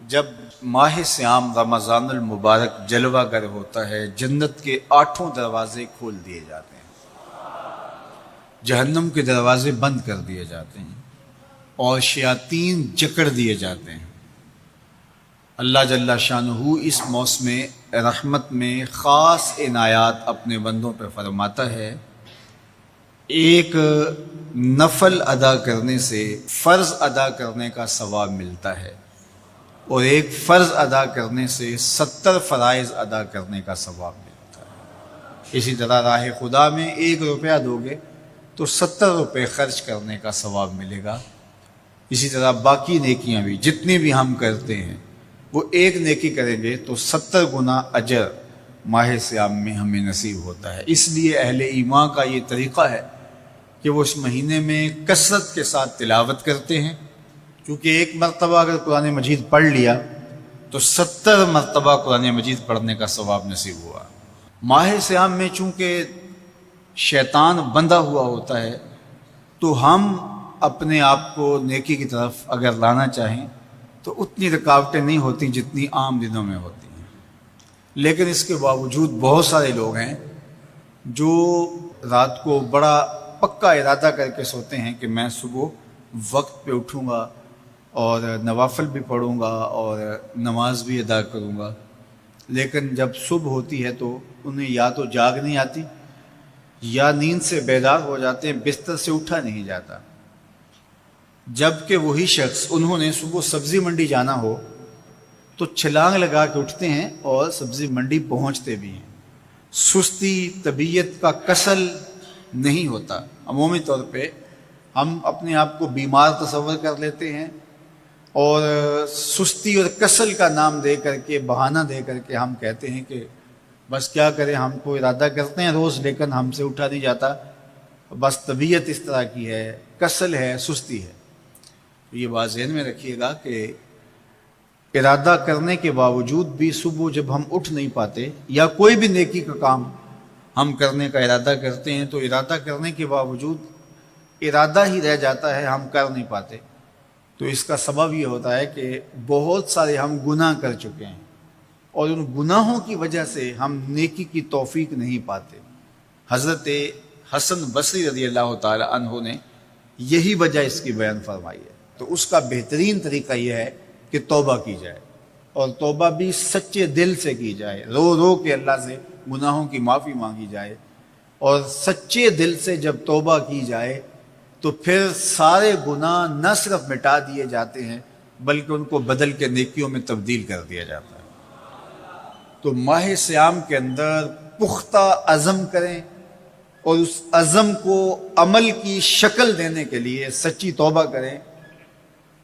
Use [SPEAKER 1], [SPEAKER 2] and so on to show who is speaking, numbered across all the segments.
[SPEAKER 1] جب ماہ سیام رمضان المبارک جلوہ گر ہوتا ہے، جنت کے 8 دروازے کھول دیے جاتے ہیں، جہنم کے دروازے بند کر دیے جاتے ہیں اور شیاطین جکڑ دیے جاتے ہیں۔ اللہ جل شانہ اس موسم رحمت میں خاص عنایات اپنے بندوں پہ فرماتا ہے۔ ایک نفل ادا کرنے سے فرض ادا کرنے کا ثواب ملتا ہے اور ایک فرض ادا کرنے سے 70 فرائض ادا کرنے کا ثواب ملتا ہے۔ اسی طرح راہ خدا میں 1 روپیہ دو گے تو 70 روپے خرچ کرنے کا ثواب ملے گا۔ اسی طرح باقی نیکیاں بھی جتنی بھی ہم کرتے ہیں، وہ ایک نیکی کریں گے تو 70 گنا اجر ماہ سیام میں ہمیں نصیب ہوتا ہے۔ اس لیے اہل ایمان کا یہ طریقہ ہے کہ وہ اس مہینے میں کثرت کے ساتھ تلاوت کرتے ہیں، کیونکہ ایک مرتبہ اگر قرآن مجید پڑھ لیا تو 70 مرتبہ قرآن مجید پڑھنے کا ثواب نصیب ہوا۔ ماہ سیام میں چونکہ شیطان بندھا ہوا ہوتا ہے تو ہم اپنے آپ کو نیکی کی طرف اگر لانا چاہیں تو اتنی رکاوٹیں نہیں ہوتی جتنی عام دنوں میں ہوتی ہیں، لیکن اس کے باوجود بہت سارے لوگ ہیں جو رات کو بڑا پکا ارادہ کر کے سوتے ہیں کہ میں صبح وقت پہ اٹھوں گا اور نوافل بھی پڑھوں گا اور نماز بھی ادا کروں گا، لیکن جب صبح ہوتی ہے تو انہیں یا تو جاگ نہیں آتی یا نیند سے بیدار ہو جاتے ہیں، بستر سے اٹھا نہیں جاتا۔ جبکہ وہی شخص انہوں نے صبح سبزی منڈی جانا ہو تو چھلانگ لگا کے اٹھتے ہیں اور سبزی منڈی پہنچتے بھی ہیں۔ سستی، طبیعت کا کسل نہیں ہوتا۔ عمومی طور پہ ہم اپنے آپ کو بیمار تصور کر لیتے ہیں اور سستی اور کسل کا نام دے کر کے، بہانہ دے کر کے ہم کہتے ہیں کہ بس کیا کریں، ہم کو ارادہ کرتے ہیں روز لیکن ہم سے اٹھا نہیں جاتا، بس طبیعت اس طرح کی ہے، کسل ہے، سستی ہے۔ یہ بات ذہن میں رکھیے گا کہ ارادہ کرنے کے باوجود بھی صبح جب ہم اٹھ نہیں پاتے یا کوئی بھی نیکی کا کام ہم کرنے کا ارادہ کرتے ہیں تو ارادہ کرنے کے باوجود ارادہ ہی رہ جاتا ہے، ہم کر نہیں پاتے، تو اس کا سبب یہ ہوتا ہے کہ بہت سارے ہم گناہ کر چکے ہیں اور ان گناہوں کی وجہ سے ہم نیکی کی توفیق نہیں پاتے۔ حضرت حسن بصری رضی اللہ تعالی عنہ نے یہی وجہ اس کی بیان فرمائی ہے، تو اس کا بہترین طریقہ یہ ہے کہ توبہ کی جائے، اور توبہ بھی سچے دل سے کی جائے، رو رو کے اللہ سے گناہوں کی معافی مانگی جائے، اور سچے دل سے جب توبہ کی جائے تو پھر سارے گناہ نہ صرف مٹا دیے جاتے ہیں بلکہ ان کو بدل کے نیکیوں میں تبدیل کر دیا جاتا ہے۔ تو ماہ سیام کے اندر پختہ عزم کریں اور اس عزم کو عمل کی شکل دینے کے لیے سچی توبہ کریں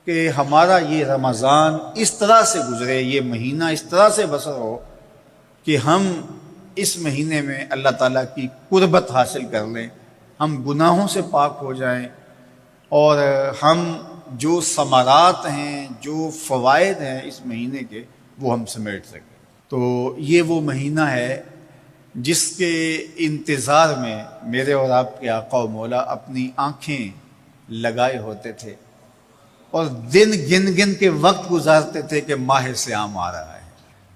[SPEAKER 1] کہ ہمارا یہ رمضان اس طرح سے گزرے، یہ مہینہ اس طرح سے بسر ہو کہ ہم اس مہینے میں اللہ تعالیٰ کی قربت حاصل کر لیں، ہم گناہوں سے پاک ہو جائیں اور ہم جو ثمرات ہیں، جو فوائد ہیں اس مہینے کے، وہ ہم سمیٹ سکیں۔ تو یہ وہ مہینہ ہے جس کے انتظار میں میرے اور آپ کے آقا و مولا اپنی آنکھیں لگائے ہوتے تھے اور دن گن گن کے وقت گزارتے تھے کہ ماہ سیام آ رہا ہے۔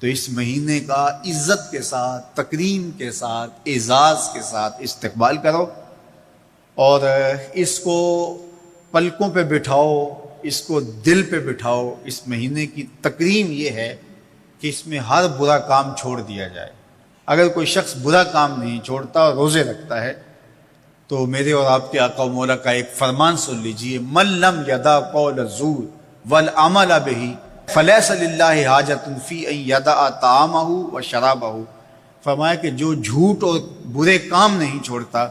[SPEAKER 1] تو اس مہینے کا عزت کے ساتھ، تکریم کے ساتھ، اعزاز کے ساتھ استقبال کرو اور اس کو پلکوں پہ بٹھاؤ، اس کو دل پہ بٹھاؤ۔ اس مہینے کی تکریم یہ ہے کہ اس میں ہر برا کام چھوڑ دیا جائے۔ اگر کوئی شخص برا کام نہیں چھوڑتا اور روزے رکھتا ہے تو میرے اور آپ کے آقا و مولا کا ایک فرمان سن لیجئے، من لم یدع قول الزور والعمل بہ فلیس للہ حاجۃ فی ان یدع طعامہ و شرابہ۔ فرمایا کہ جو جھوٹ اور برے کام نہیں چھوڑتا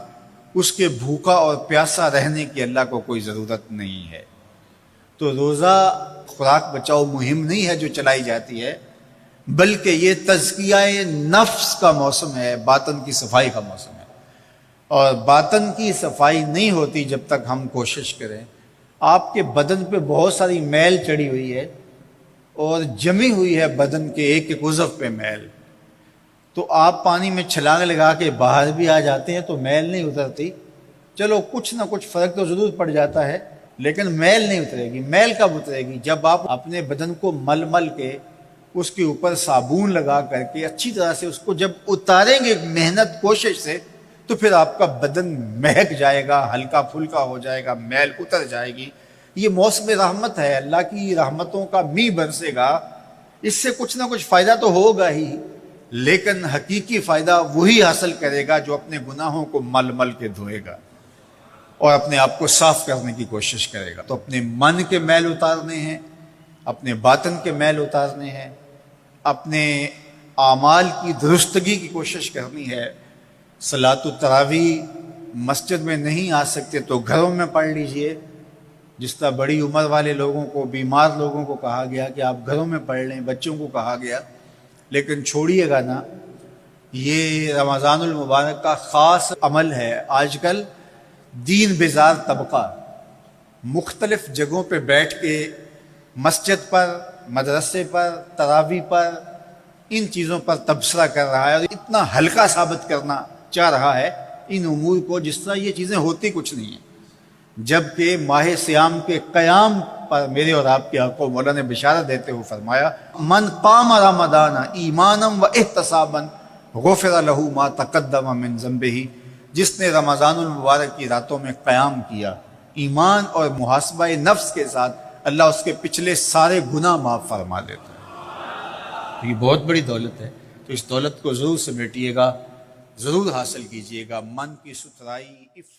[SPEAKER 1] اس کے بھوکا اور پیاسا رہنے کی اللہ کو کوئی ضرورت نہیں ہے۔ تو روزہ خوراک بچاؤ مہم نہیں ہے جو چلائی جاتی ہے، بلکہ یہ تزکیہ نفس کا موسم ہے، باطن کی صفائی کا موسم ہے، اور باطن کی صفائی نہیں ہوتی جب تک ہم کوشش کریں۔ آپ کے بدن پہ بہت ساری میل چڑھی ہوئی ہے اور جمی ہوئی ہے بدن کے ایک ایک عضو پہ میل، تو آپ پانی میں چھلانگ لگا کے باہر بھی آ جاتے ہیں تو میل نہیں اترتی، چلو کچھ نہ کچھ فرق تو ضرور پڑ جاتا ہے، لیکن میل نہیں اترے گی۔ میل کب اترے گی؟ جب آپ اپنے بدن کو مل مل کے اس کے اوپر صابن لگا کر کے اچھی طرح سے اس کو جب اتاریں گے محنت کوشش سے، تو پھر آپ کا بدن مہک جائے گا، ہلکا پھلکا ہو جائے گا، میل اتر جائے گی۔ یہ موسم رحمت ہے، اللہ کی رحمتوں کا می برسے گا، اس سے کچھ نہ کچھ فائدہ تو ہوگا ہی، لیکن حقیقی فائدہ وہی حاصل کرے گا جو اپنے گناہوں کو مل مل کے دھوئے گا اور اپنے آپ کو صاف کرنے کی کوشش کرے گا۔ تو اپنے من کے میل اتارنے ہیں، اپنے باطن کے میل اتارنے ہیں، اپنے اعمال کی درستگی کی کوشش کرنی ہے۔ صلاۃ التراویح مسجد میں نہیں آ سکتے تو گھروں میں پڑھ لیجئے، جس طرح بڑی عمر والے لوگوں کو، بیمار لوگوں کو کہا گیا کہ آپ گھروں میں پڑھ لیں، بچوں کو کہا گیا، لیکن چھوڑیے گا نا، یہ رمضان المبارک کا خاص عمل ہے۔ آج کل دین بیزار طبقہ مختلف جگہوں پہ بیٹھ کے مسجد پر، مدرسے پر، تراویح پر، ان چیزوں پر تبصرہ کر رہا ہے اور اتنا ہلکا ثابت کرنا چاہ رہا ہے ان امور کو، جس طرح یہ چیزیں ہوتی کچھ نہیں ہیں، جبکہ ماہ سیام کے قیام پر میرے اور آپ کے آقا مولا نے بشارت دیتے ہوئے فرمایا، من قام رمضان ایمانا و احتسابا غفر لہ ما تقدم من ذنبہ، جس نے رمضان المبارک کی راتوں میں قیام کیا ایمان اور محاسبہ نفس کے ساتھ، اللہ اس کے پچھلے سارے گناہ معاف فرما دیتا ہے۔ یہ بہت بڑی دولت ہے، تو اس دولت کو ضرور سمیٹیے گا، ضرور حاصل کیجیے گا۔ من کی ستھرائی، عفت